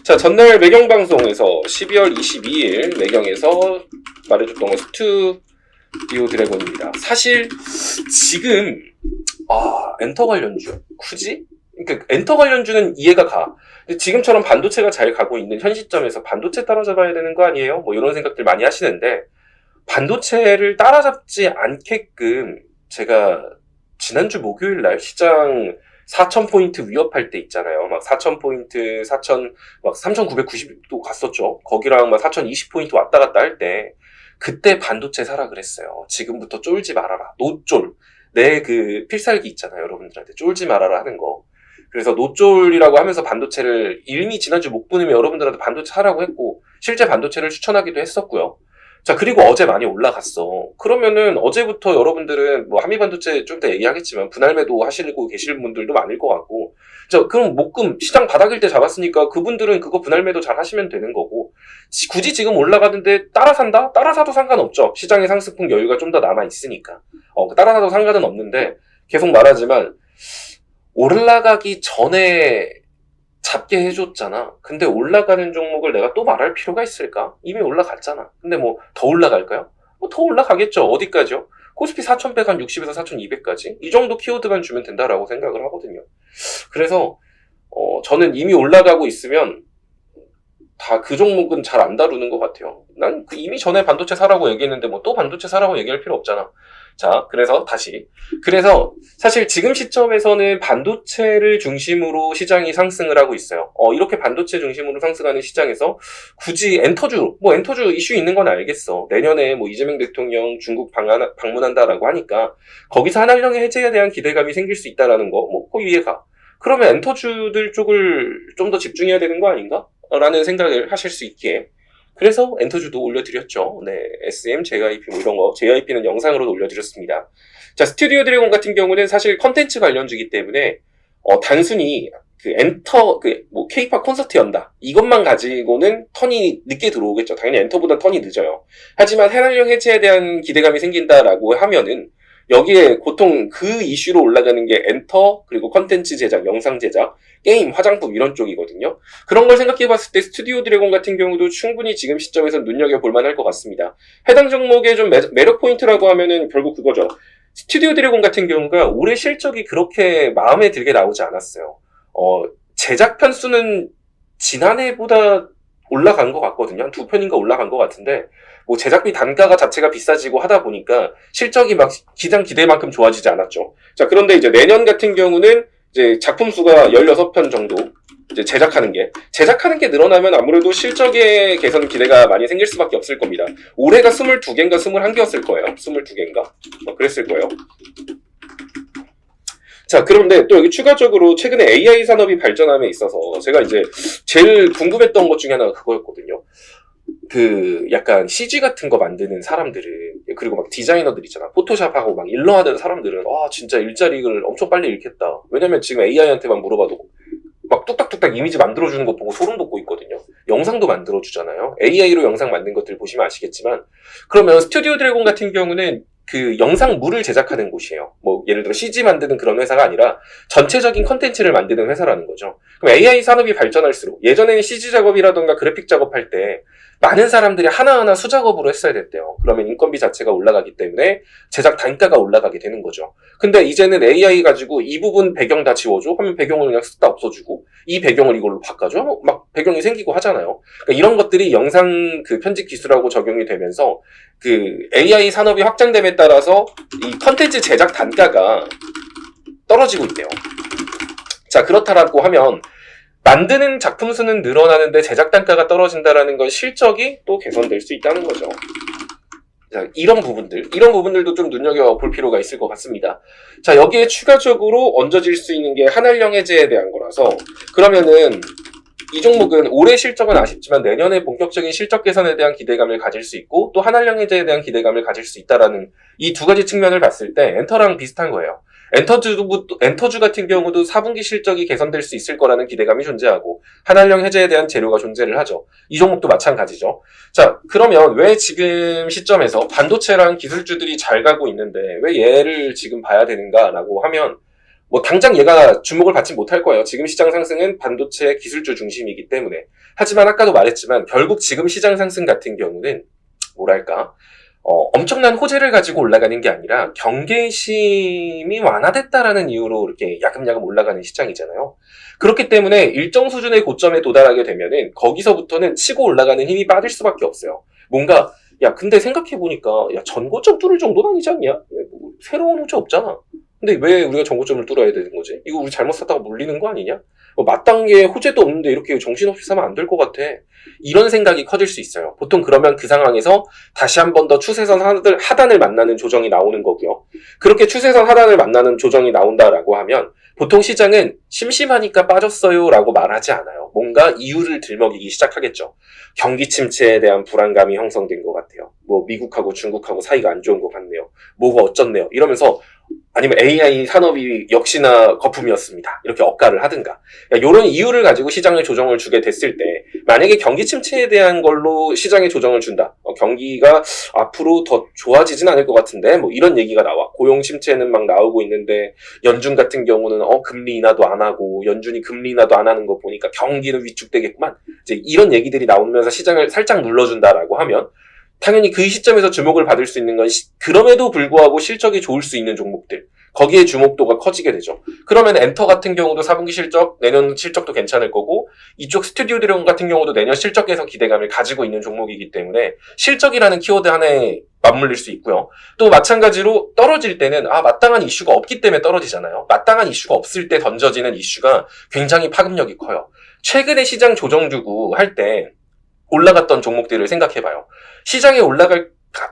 자, 전날 매경방송에서 12월 22일 매경에서 말해줬던 건 스튜디오 드래곤입니다. 사실 지금 엔터 관련주 굳이? 그러니까 엔터 관련주는 이해가 가. 근데 지금처럼 반도체가 잘 가고 있는 현 시점에서 반도체 따라잡아야 되는 거 아니에요? 뭐 이런 생각들 많이 하시는데, 반도체를 따라잡지 않게끔 제가 지난주 목요일 날 시장 4,000포인트 위협할 때 있잖아요. 막 4,000포인트, 3,990도 갔었죠. 거기랑 막 4,020포인트 왔다 갔다 할 때, 그때 반도체 사라 그랬어요. 지금부터 쫄지 말아라. 노쫄. 내 그 필살기 있잖아요. 여러분들한테 쫄지 말아라 하는 거. 그래서 노쫄이라고 하면서 반도체를 이미 지난주 목분임에 여러분들한테 반도체 하라고 했고, 실제 반도체를 추천하기도 했었고요. 자, 그리고 어제 많이 올라갔어. 그러면은 어제부터 여러분들은 뭐 한미반도체 좀 더 얘기하겠지만 분할 매도 하시고 계실 분들도 많을 것 같고, 자, 그럼 목금 시장 바닥일 때 잡았으니까 그분들은 그거 분할 매도 잘 하시면 되는 거고, 굳이 지금 올라가는데 따라 산다? 따라 사도 상관없죠. 시장의 상승폭 여유가 좀 더 남아 있으니까. 따라 사도 상관은 없는데, 계속 말하지만 올라가기 전에 잡게 해줬잖아. 근데 올라가는 종목을 내가 또 말할 필요가 있을까? 이미 올라갔잖아. 근데 뭐 더 올라갈까요? 뭐 더 올라가겠죠. 어디까지요? 코스피 4,160에서 4,200까지 이 정도 키워드만 주면 된다라고 생각을 하거든요. 그래서 저는 이미 올라가고 있으면 다 그 종목은 잘 안 다루는 것 같아요. 난 이미 전에 반도체 사라고 얘기했는데 뭐 또 반도체 사라고 얘기할 필요 없잖아. 자, 그래서 사실 지금 시점에서는 반도체를 중심으로 시장이 상승을 하고 있어요. 이렇게 반도체 중심으로 상승하는 시장에서 굳이 엔터주 이슈 있는 건 알겠어. 내년에 뭐 이재명 대통령 중국 방문한다라고 하니까 거기서 한한령의 해제에 대한 기대감이 생길 수 있다라는 거, 그 이해가. 그러면 엔터주들 쪽을 좀 더 집중해야 되는 거 아닌가? 라는 생각을 하실 수 있기에. 그래서 엔터주도 올려드렸죠. 네, SM, JYP 뭐 이런 거. JYP는 영상으로도 올려드렸습니다. 자, 스튜디오 드래곤 같은 경우는 사실 컨텐츠 관련주기 때문에, 단순히 K-팝 콘서트 연다. 이것만 가지고는 턴이 늦게 들어오겠죠. 당연히 엔터보다 턴이 늦어요. 하지만 한한령 해체에 대한 기대감이 생긴다라고 하면은, 여기에 보통 그 이슈로 올라가는 게 엔터, 그리고 컨텐츠 제작, 영상 제작, 게임, 화장품 이런 쪽이거든요. 그런 걸 생각해봤을 때 스튜디오 드래곤 같은 경우도 충분히 지금 시점에서 눈여겨볼 만할 것 같습니다. 해당 종목의 좀 매력 포인트라고 하면은 결국 그거죠. 스튜디오 드래곤 같은 경우가 올해 실적이 그렇게 마음에 들게 나오지 않았어요. 제작 편수는 지난해보다 올라간 것 같거든요. 한 2편인가 올라간 것 같은데, 뭐 제작비 단가가 자체가 비싸지고 하다 보니까 실적이 막 기대만큼 좋아지지 않았죠. 자, 그런데 이제 내년 같은 경우는 이제 작품 수가 16편 정도 이제 제작하는 게 늘어나면 아무래도 실적의 개선 기대가 많이 생길 수밖에 없을 겁니다. 올해가 22개인가 21개였을 거예요. 22개인가? 그랬을 거예요. 자, 그런데 또 여기 추가적으로 최근에 AI 산업이 발전함에 있어서 제가 이제 제일 궁금했던 것 중에 하나가 그거였거든요. 약간 CG 같은 거 만드는 사람들은, 그리고 막 디자이너들 있잖아. 포토샵하고 막 일러 하는 사람들은, 진짜 일자리를 엄청 빨리 잃겠다. 왜냐면 지금 AI한테 막 물어봐도 막 뚝딱뚝딱 이미지 만들어주는 거 보고 소름 돋고 있거든요. 영상도 만들어주잖아요. AI로 영상 만든 것들 보시면 아시겠지만, 그러면 스튜디오 드래곤 같은 경우는 그 영상물을 제작하는 곳이에요. 뭐 예를 들어 CG 만드는 그런 회사가 아니라 전체적인 컨텐츠를 만드는 회사라는 거죠. 그럼 AI 산업이 발전할수록, 예전에는 CG 작업이라던가 그래픽 작업할 때 많은 사람들이 하나하나 수작업으로 했어야 됐대요. 그러면 인건비 자체가 올라가기 때문에 제작 단가가 올라가게 되는 거죠. 근데 이제는 AI 가지고 이 부분 배경 다 지워줘? 하면 배경을 그냥 쓱 다 없어주고, 이 배경을 이걸로 바꿔줘? 막 배경이 생기고 하잖아요. 그러니까 이런 것들이 영상 편집 기술하고 적용이 되면서 AI 산업이 확장됨에 따라서 이 컨텐츠 제작 단가가 떨어지고 있대요. 자, 그렇다라고 하면 만드는 작품 수는 늘어나는데 제작 단가가 떨어진다라는 건 실적이 또 개선될 수 있다는 거죠. 자, 이런 부분들도 좀 눈여겨볼 필요가 있을 것 같습니다. 자, 여기에 추가적으로 얹어질 수 있는 게 한한령 해제에 대한 거라서, 그러면은 이 종목은 올해 실적은 아쉽지만 내년에 본격적인 실적 개선에 대한 기대감을 가질 수 있고, 또 한한령 해제에 대한 기대감을 가질 수 있다라는 이 두 가지 측면을 봤을 때 엔터랑 비슷한 거예요. 엔터주 같은 경우도 4분기 실적이 개선될 수 있을 거라는 기대감이 존재하고, 한한령 해제에 대한 재료가 존재를 하죠. 이 종목도 마찬가지죠. 자, 그러면 왜 지금 시점에서 반도체랑 기술주들이 잘 가고 있는데 왜 얘를 지금 봐야 되는가라고 하면, 뭐 당장 얘가 주목을 받지 못할 거예요. 지금 시장 상승은 반도체 기술주 중심이기 때문에. 하지만 아까도 말했지만 결국 지금 시장 상승 같은 경우는 뭐랄까 엄청난 호재를 가지고 올라가는 게 아니라 경계심이 완화됐다라는 이유로 이렇게 야금야금 올라가는 시장이잖아요. 그렇기 때문에 일정 수준의 고점에 도달하게 되면은 거기서부터는 치고 올라가는 힘이 빠질 수밖에 없어요. 뭔가 야 근데 생각해보니까 야 전고점 뚫을 정도는 아니지 않냐? 뭐, 새로운 호재 없잖아. 근데 왜 우리가 전고점을 뚫어야 되는 거지? 이거 우리 잘못 샀다가 물리는 거 아니냐? 마땅하게 호재도 없는데 이렇게 정신없이 사면 안 될 것 같아. 이런 생각이 커질 수 있어요. 보통 그러면 그 상황에서 다시 한 번 더 추세선 하단을 만나는 조정이 나오는 거고요. 그렇게 추세선 하단을 만나는 조정이 나온다라고 하면 보통 시장은 심심하니까 빠졌어요 라고 말하지 않아요. 뭔가 이유를 들먹이기 시작하겠죠. 경기 침체에 대한 불안감이 형성된 것 같아요. 뭐 미국하고 중국하고 사이가 안 좋은 것 같네요. 뭐가 어쩌네요. 이러면서 아니면 AI 산업이 역시나 거품이었습니다. 이렇게 억가를 하든가. 이런 이유를 가지고 시장에 조정을 주게 됐을 때 만약에 경기 침체에 대한 걸로 시장에 조정을 준다. 경기가 앞으로 더 좋아지진 않을 것 같은데 뭐 이런 얘기가 나와. 고용 침체는 막 나오고 있는데 연준 같은 경우는 금리 인하도 안 하고 연준이 금리 인하도 안 하는 거 보니까 경기는 위축되겠구만. 이제 이런 얘기들이 나오면서 시장을 살짝 눌러준다라고 하면 당연히 그 시점에서 주목을 받을 수 있는 건 그럼에도 불구하고 실적이 좋을 수 있는 종목들. 거기에 주목도가 커지게 되죠. 그러면 엔터 같은 경우도 4분기 실적, 내년 실적도 괜찮을 거고 이쪽 스튜디오 드래곤 같은 경우도 내년 실적 개선 기대감을 가지고 있는 종목이기 때문에 실적이라는 키워드 하나에 맞물릴 수 있고요. 또 마찬가지로 떨어질 때는 마땅한 이슈가 없기 때문에 떨어지잖아요. 마땅한 이슈가 없을 때 던져지는 이슈가 굉장히 파급력이 커요. 최근에 시장 조정 주고 할 때 올라갔던 종목들을 생각해봐요. 시장에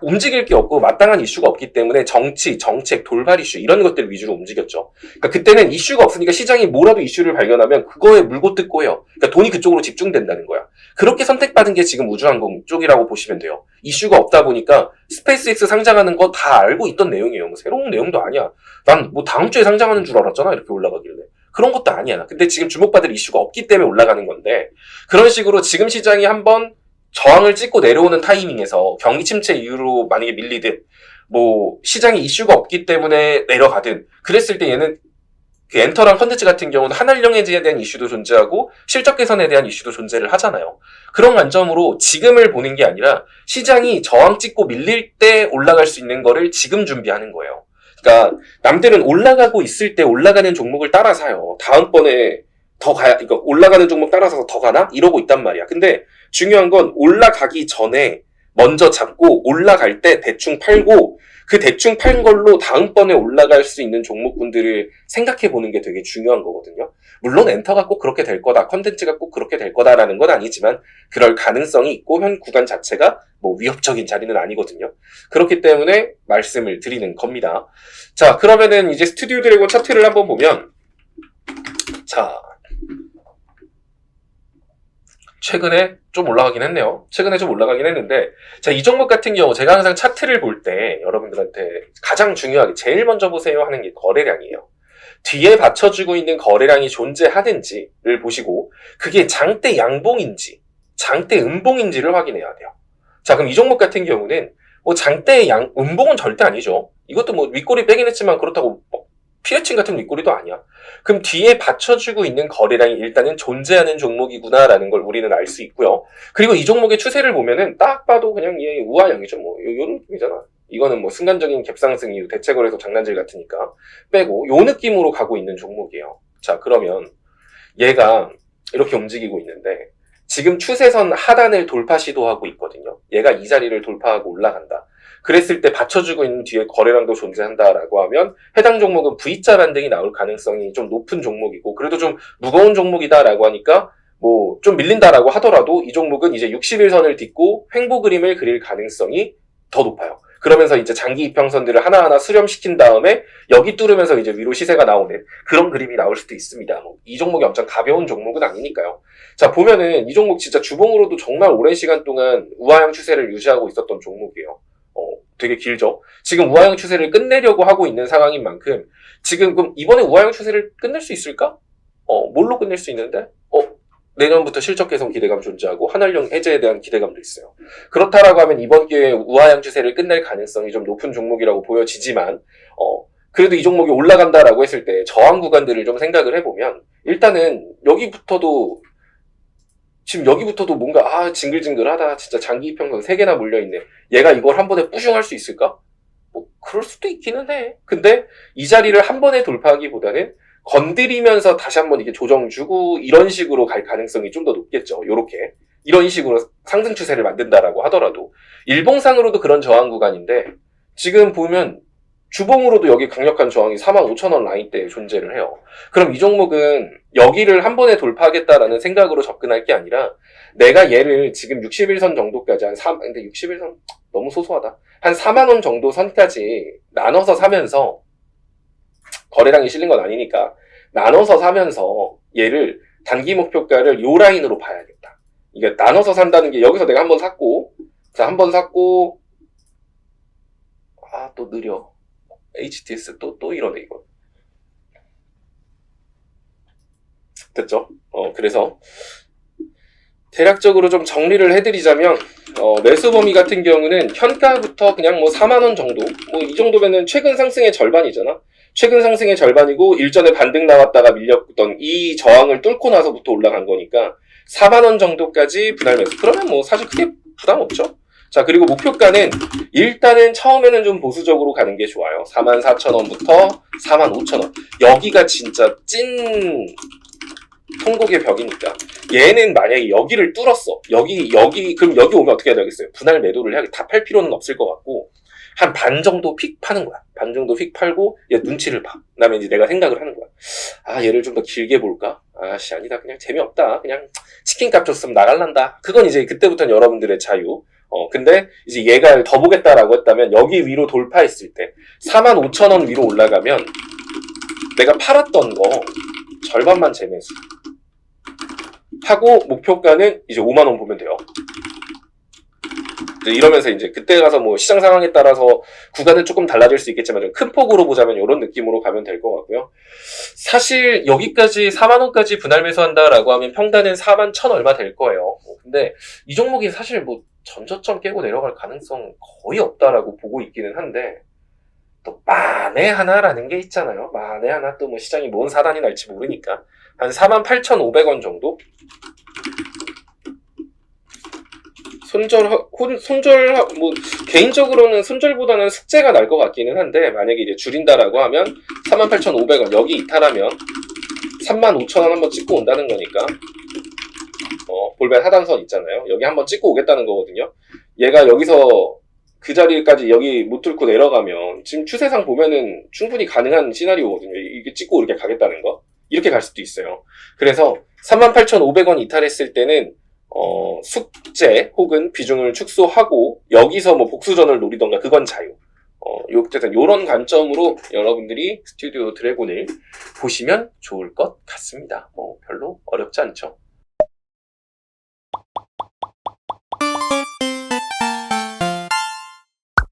움직일 게 없고 마땅한 이슈가 없기 때문에 정치, 정책, 돌발 이슈 이런 것들 위주로 움직였죠. 그러니까 그때는 이슈가 없으니까 시장이 뭐라도 이슈를 발견하면 그거에 물고 뜯고 해요. 그러니까 돈이 그쪽으로 집중된다는 거야. 그렇게 선택받은 게 지금 우주항공 쪽이라고 보시면 돼요. 이슈가 없다 보니까 스페이스X 상장하는 거 다 알고 있던 내용이에요. 뭐 새로운 내용도 아니야. 난 뭐 다음 주에 상장하는 줄 알았잖아. 이렇게 올라가길래. 그런 것도 아니야. 근데 지금 주목받을 이슈가 없기 때문에 올라가는 건데 그런 식으로 지금 시장이 한번 저항을 찍고 내려오는 타이밍에서 경기 침체 이후로 만약에 밀리든 뭐 시장에 이슈가 없기 때문에 내려가든 그랬을 때 얘는 그 엔터랑 컨텐츠 같은 경우는 한한령 해지에 대한 이슈도 존재하고 실적 개선에 대한 이슈도 존재를 하잖아요. 그런 관점으로 지금을 보는 게 아니라 시장이 저항 찍고 밀릴 때 올라갈 수 있는 거를 지금 준비하는 거예요. 그러니까 남들은 올라가고 있을 때 올라가는 종목을 따라 사요. 다음번에 더 가야, 이거 올라가는 종목 따라서 더 가나? 이러고 있단 말이야. 근데 중요한 건 올라가기 전에 먼저 잡고 올라갈 때 대충 팔고 그 대충 팔 걸로 다음번에 올라갈 수 있는 종목군들을 생각해 보는 게 되게 중요한 거거든요. 물론 엔터가 꼭 그렇게 될 거다, 컨텐츠가 꼭 그렇게 될 거다라는 건 아니지만 그럴 가능성이 있고 현 구간 자체가 뭐 위협적인 자리는 아니거든요. 그렇기 때문에 말씀을 드리는 겁니다. 자, 그러면은 이제 스튜디오 드래곤 차트를 한번 보면 자, 최근에 좀 올라가긴 했네요. 최근에 좀 올라가긴 했는데 자, 이 종목 같은 경우 제가 항상 차트를 볼 때 여러분들한테 가장 중요하게 제일 먼저 보세요 하는 게 거래량이에요. 뒤에 받쳐주고 있는 거래량이 존재하는지를 보시고 그게 장대 양봉인지 장대 음봉인지를 확인해야 돼요. 자, 그럼 이 종목 같은 경우는 뭐 장대 음봉은 절대 아니죠. 이것도 뭐 윗꼬리 빼긴 했지만 그렇다고 뭐 피레칭 같은 윗꼬리도 아니야. 그럼 뒤에 받쳐주고 있는 거래량이 일단은 존재하는 종목이구나라는 걸 우리는 알 수 있고요. 그리고 이 종목의 추세를 보면은 딱 봐도 그냥 얘 우하향이죠. 뭐 요런 느낌이잖아. 이거는 뭐 순간적인 갭상승 이후 대체거래소 장난질 같으니까 빼고 요 느낌으로 가고 있는 종목이에요. 자, 그러면 얘가 이렇게 움직이고 있는데 지금 추세선 하단을 돌파 시도하고 있거든요. 얘가 이 자리를 돌파하고 올라간다. 그랬을 때 받쳐주고 있는 뒤에 거래량도 존재한다라고 하면 해당 종목은 V자 반등이 나올 가능성이 좀 높은 종목이고 그래도 좀 무거운 종목이다라고 하니까 뭐 좀 밀린다라고 하더라도 이 종목은 이제 60일선을 딛고 횡보 그림을 그릴 가능성이 더 높아요. 그러면서 이제 장기 이평선들을 하나하나 수렴시킨 다음에 여기 뚫으면서 이제 위로 시세가 나오는 그런 그림이 나올 수도 있습니다. 뭐 이 종목이 엄청 가벼운 종목은 아니니까요. 자, 보면은 이 종목 진짜 주봉으로도 정말 오랜 시간 동안 우하향 추세를 유지하고 있었던 종목이에요. 되게 길죠. 지금 우하향 추세를 끝내려고 하고 있는 상황인 만큼 지금 그럼 이번에 우하향 추세를 끝낼 수 있을까? 뭘로 끝낼 수 있는데? 내년부터 실적 개선 기대감 존재하고 한한령 해제에 대한 기대감도 있어요. 그렇다라고 하면 이번 기회에 우하향 추세를 끝낼 가능성이 좀 높은 종목이라고 보여지지만 그래도 이 종목이 올라간다라고 했을 때 저항 구간들을 좀 생각을 해보면 일단은 지금 여기부터도 뭔가 징글징글하다. 진짜 장기 이평선 3개나 몰려있네. 얘가 이걸 한 번에 뿌숑할 수 있을까? 뭐 그럴 수도 있기는 해. 근데 이 자리를 한 번에 돌파하기보다는 건드리면서 다시 한번 이게 조정 주고 이런 식으로 갈 가능성이 좀 더 높겠죠. 요렇게 이런 식으로 상승 추세를 만든다라고 하더라도 일봉상으로도 그런 저항 구간인데 지금 보면 주봉으로도 여기 강력한 저항이 45,000원 라인대에 존재를 해요. 그럼 이 종목은 여기를 한 번에 돌파하겠다라는 생각으로 접근할 게 아니라 내가 얘를 지금 61선 정도까지 근데 61선 너무 소소하다. 한 4만원 정도 선까지 나눠서 사면서 거래량이 실린 건 아니니까 나눠서 사면서 얘를 단기 목표가를 요 라인으로 봐야겠다. 이게 나눠서 산다는 게 여기서 내가 한번 샀고 또 느려. HTS 또 이러네 이거. 됐죠? 그래서 대략적으로 좀 정리를 해드리자면 매수 범위 같은 경우는 현가부터 그냥 뭐 4만원 정도 뭐 이 정도면은 최근 상승의 절반이잖아. 최근 상승의 절반이고 일전에 반등 나왔다가 밀렸던 이 저항을 뚫고 나서부터 올라간 거니까 4만원 정도까지 분할 매수. 그러면 뭐 사실 크게 부담 없죠. 자, 그리고 목표가는 일단은 처음에는 좀 보수적으로 가는 게 좋아요. 44,000원부터 45,000원. 여기가 진짜 찐 통곡의 벽이니까. 얘는 만약에 여기를 뚫었어. 그럼 여기 오면 어떻게 해야 되겠어요? 분할 매도를 해야 다 팔 필요는 없을 것 같고, 한 반 정도 픽 파는 거야. 반 정도 픽 팔고, 얘 눈치를 봐. 그 다음에 이제 내가 생각을 하는 거야. 얘를 좀 더 길게 볼까? 아니다. 그냥 재미없다. 그냥 치킨값 줬으면 나갈란다. 그건 이제 그때부터는 여러분들의 자유. 근데 이제 얘가 더 보겠다라고 했다면 여기 위로 돌파했을 때 45,000원 위로 올라가면 내가 팔았던 거 절반만 재매수 하고 목표가는 이제 5만원 보면 돼요. 이러면서 이제 그때 가서 뭐 시장 상황에 따라서 구간은 조금 달라질 수 있겠지만 좀 큰 폭으로 보자면 이런 느낌으로 가면 될 것 같고요. 사실 여기까지 4만원까지 분할 매수한다라고 하면 평단은 41,000 얼마 될 거예요. 근데 이 종목이 사실 뭐 전저점 깨고 내려갈 가능성 거의 없다라고 보고 있기는 한데 또 만에 하나라는 게 있잖아요. 만에 하나 또 뭐 시장이 뭔 사단이 날지 모르니까 한 48,500원 정도? 개인적으로는 손절보다는 숙제가 날 것 같기는 한데, 만약에 이제 줄인다라고 하면 48,500원, 여기 이탈하면 35,000원 한번 찍고 온다는 거니까, 볼벨 하단선 있잖아요. 여기 한번 찍고 오겠다는 거거든요. 얘가 여기서 그 자리까지 여기 못 뚫고 내려가면, 지금 추세상 보면은 충분히 가능한 시나리오거든요. 이게 찍고 이렇게 가겠다는 거. 이렇게 갈 수도 있어요. 그래서 38,500원 이탈했을 때는 숙제 혹은 비중을 축소하고 여기서 뭐 복수전을 노리던가 그건 자유. 요런 관점으로 여러분들이 스튜디오 드래곤을 보시면 좋을 것 같습니다. 별로 어렵지 않죠.